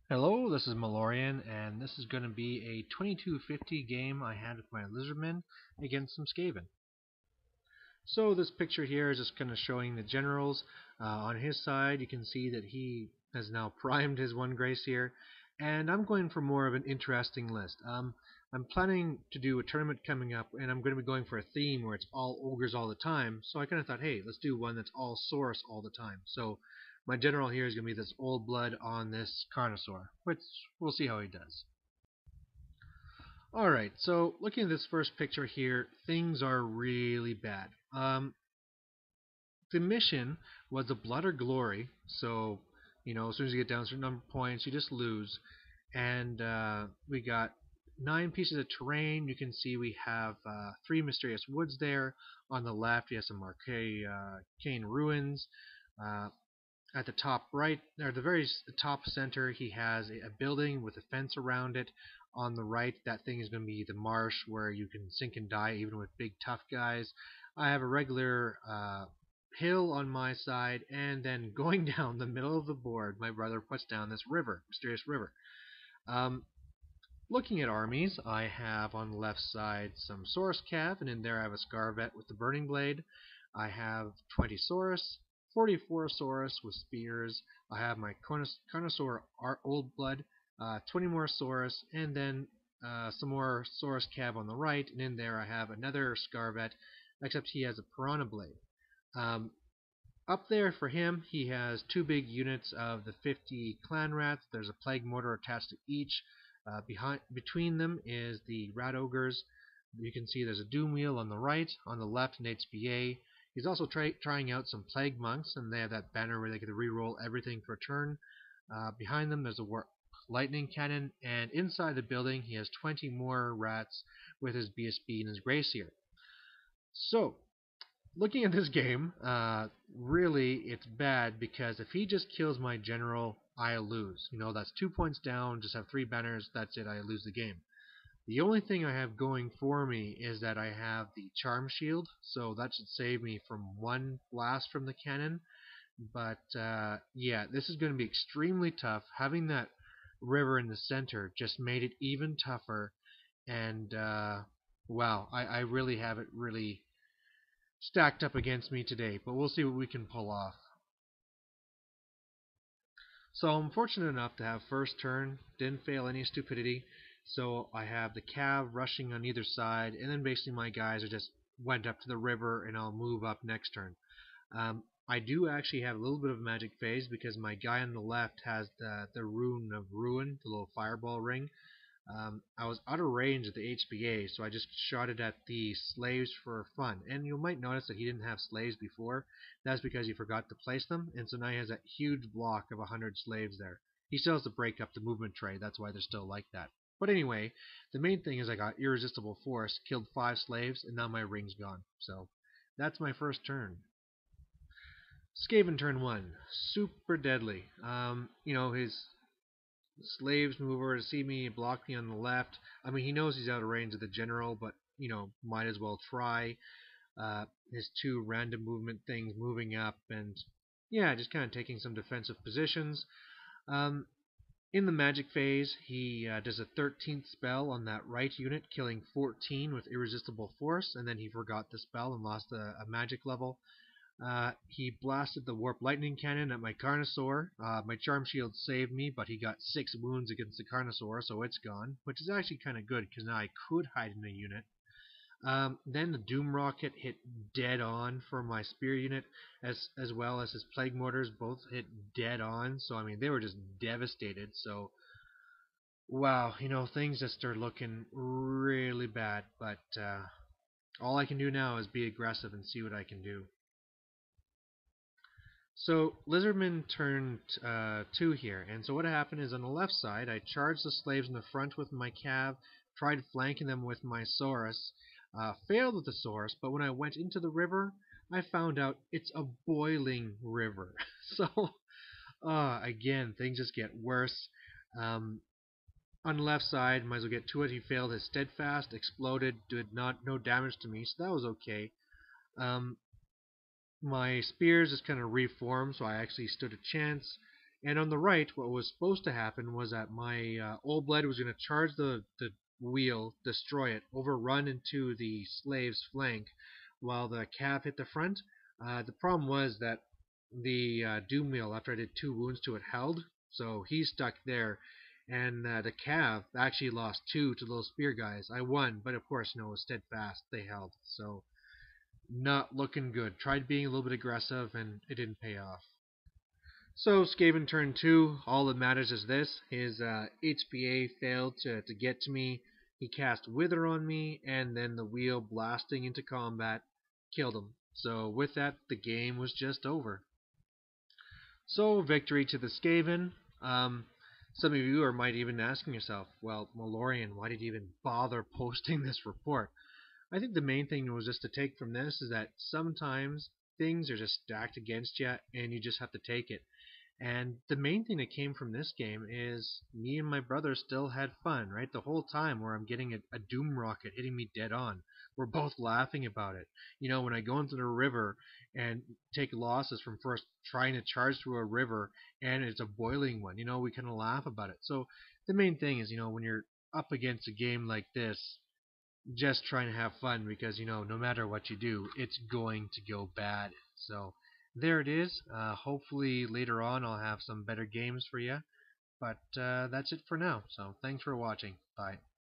Hello, this is Malorian, and this is going to be a 2250 game I had with my Lizardmen against some Skaven. So this picture here is just kind of showing the generals. On his side, you can see that he has now primed his one grace here, and I'm going for more of an interesting list. I'm planning to do a tournament coming up, and I'm going to be going for a theme where it's all ogres all the time. So I kind of thought, hey, let's do one that's all Saurus all the time. So my general here is going to be this old blood on this Carnosaur, which we'll see how he does. Alright, so looking at this first picture here, things are really bad. The mission was the Blood or Glory, so, as soon as you get down a certain number of points, you just lose. And we got 9 pieces of terrain. You can see we have 3 mysterious woods there. On the left, you have some arcane ruins. At the top right, or the very top center, he has a building with a fence around it. On the right, that thing is going to be the marsh where you can sink and die even with big tough guys. I have a regular hill on my side, and then going down the middle of the board, my brother puts down this river, mysterious river. Um, Looking at armies, I have on the left side some Saurus Cav, and in there I have a Scarvet with the Burning Blade. I have 20 Saurus, 44 Saurus with spears. I have my Carnosaur Old Blood, 20 more Saurus, and then some more Saurus Cav on the right, and in there I have another Scarvet, except he has a Piranha Blade. Um, Up there for him, he has 2 big units of the 50 clan rats. There's a plague mortar attached to each. Between them is the rat ogres. You can see there's a doom wheel on the right, on the left an HPA. He's also trying out some plague monks, and they have that banner where they can reroll everything for a turn. Behind them there's a warp lightning cannon, and inside the building he has 20 more rats with his BSB and his Gracier. So, looking at this game, really it's bad because if he just kills my general, I lose. That's 2 points down, just have 3 banners, that's it, I lose the game. The only thing I have going for me is that I have the Charm Shield, so that should save me from 1 blast from the cannon. But yeah, this is going to be extremely tough. Having that river in the center just made it even tougher, and wow, I really have it really stacked up against me today, but we'll see what we can pull off. So I'm fortunate enough to have first turn, didn't fail any stupidity, so I have the Cav rushing on either side, and then basically my guys are just went up to the river, and I'll move up next turn. I do actually have a little bit of magic phase because my guy on the left has the Rune of Ruin, the little fireball ring. I was out of range of the HBA, so I just shot it at the slaves for fun. And you might notice that he didn't have slaves before. That's because he forgot to place them, and so now he has that huge block of 100 slaves there. He still has to break up the movement tray, that's why they're still like that. But anyway, the main thing is I got Irresistible Force, killed 5 slaves, and now my ring's gone. So that's my first turn. Skaven turn 1, super deadly. His slaves move over to see me, block me on the left. I mean, he knows he's out of range of the general, but, might as well try. His 2 random movement things moving up, and, yeah, just kind of taking some defensive positions. In the magic phase, he does a 13th spell on that right unit, killing 14 with Irresistible Force, and then he forgot the spell and lost a magic level. He blasted the Warp Lightning Cannon at my Carnosaur. My Charm Shield saved me, but he got 6 wounds against the Carnosaur, so it's gone, which is actually kind of good, because now I could hide in a unit. Then the Doom Rocket hit dead on for my Spear unit, as well as his Plague Mortars both hit dead on, so I mean, they were just devastated, so wow, things just are looking really bad, but all I can do now is be aggressive and see what I can do. So Lizardmen turned 2 here, and so what happened is on the left side, I charged the slaves in the front with my Cav, tried flanking them with my Saurus, failed with the Saurus, but when I went into the river, I found out it's a boiling river. So, again, things just get worse. On the left side, might as well get to it. He failed his Steadfast, exploded, did no damage to me, so that was okay. My spears just kind of reformed, so I actually stood a chance. And on the right, what was supposed to happen was that my old blood was going to charge the wheel, destroy it, overrun into the slave's flank, while the cav hit the front. The problem was that the doom wheel, after I did 2 wounds to it, held, so he stuck there. And the cav actually lost 2 to those spear guys. I won, but of course, no, it was steadfast. They held, so not looking good. Tried being a little bit aggressive, and it didn't pay off. So Skaven turn 2, all that matters is this. His HPA failed to get to me. He cast Wither on me, and then the wheel blasting into combat killed him. So with that, the game was just over. So victory to the Skaven. Some of you are might even asking yourself, well, Malorian, why did you even bother posting this report? I think the main thing was just to take from this is that sometimes things are just stacked against you, and you just have to take it. And the main thing that came from this game is me and my brother still had fun, right? The whole time where I'm getting a doom rocket hitting me dead on. We're both laughing about it. You know, when I go into the river and take losses from first trying to charge through a river and it's a boiling one, we kind of laugh about it. So the main thing is, when you're up against a game like this, just trying to have fun because no matter what you do, it's going to go bad. So there it is. Hopefully later on I'll have some better games for you. But that's it for now. So thanks for watching. Bye.